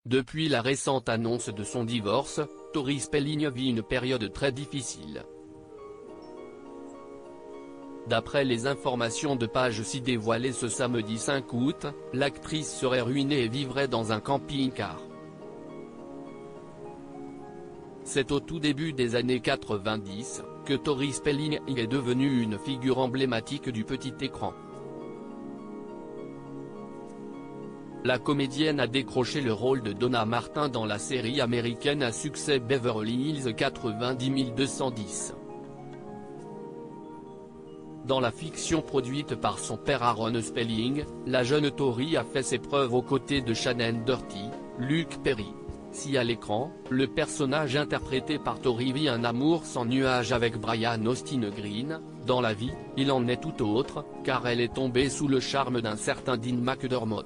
Depuis la récente annonce de son divorce, Tori Spelling vit une période très difficile. D'après les informations de Page 6 dévoilées ce samedi 5 août, l'actrice serait ruinée et vivrait dans un camping-car. C'est au tout début des années 90, que Tori Spelling est devenue une figure emblématique du petit écran. La comédienne a décroché le rôle de Donna Martin dans la série américaine à succès Beverly Hills 90210. Dans la fiction produite par son père Aaron Spelling, la jeune Tori a fait ses preuves aux côtés de Shannon Doherty, Luke Perry. Si à l'écran, le personnage interprété par Tori vit un amour sans nuage avec Brian Austin Green, dans la vie, il en est tout autre, car elle est tombée sous le charme d'un certain Dean McDermott.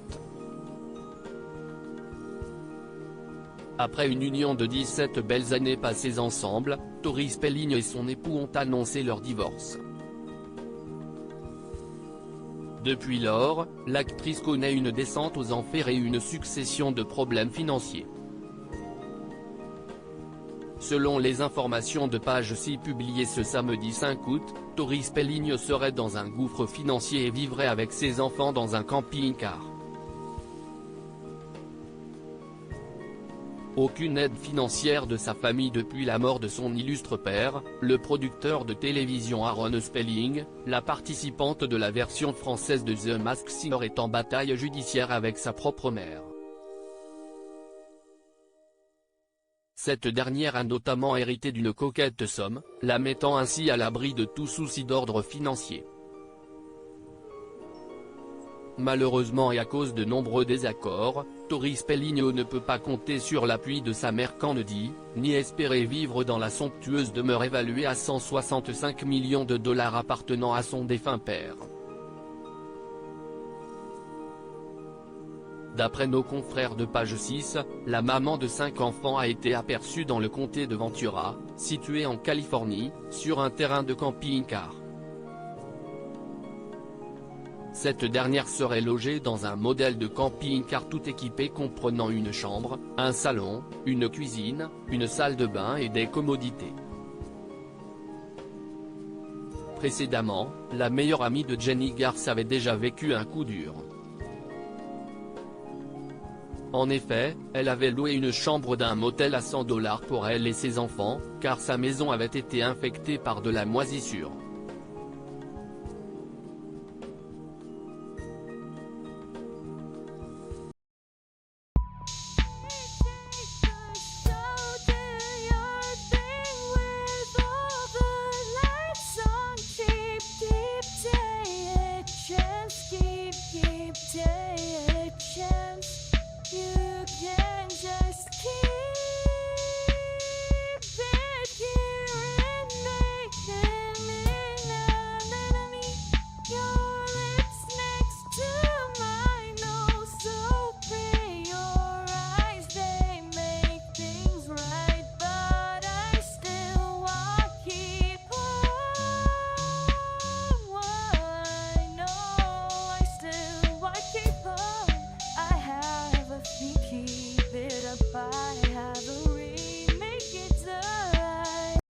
Après une union de 17 belles années passées ensemble, Tori Spelling et son époux ont annoncé leur divorce. Depuis lors, l'actrice connaît une descente aux enfers et une succession de problèmes financiers. Selon les informations de Page 6 publiées ce samedi 5 août, Tori Spelling serait dans un gouffre financier et vivrait avec ses enfants dans un camping-car. Aucune aide financière de sa famille depuis la mort de son illustre père, le producteur de télévision Aaron Spelling, la participante de la version française de The Masked Singer est en bataille judiciaire avec sa propre mère. Cette dernière a notamment hérité d'une coquette somme, la mettant ainsi à l'abri de tout souci d'ordre financier. Malheureusement et à cause de nombreux désaccords, Tori Spelling ne peut pas compter sur l'appui de sa mère Candy, ni espérer vivre dans la somptueuse demeure évaluée à 165 millions de dollars appartenant à son défunt père. D'après nos confrères de Page 6, la maman de 5 enfants a été aperçue dans le comté de Ventura, situé en Californie, sur un terrain de camping-car. Cette dernière serait logée dans un modèle de camping-car tout équipé comprenant une chambre, un salon, une cuisine, une salle de bain et des commodités. Précédemment, la meilleure amie de Jenny Garth avait déjà vécu un coup dur. En effet, elle avait loué une chambre d'un motel à $100 pour elle et ses enfants, car sa maison avait été infectée par de la moisissure.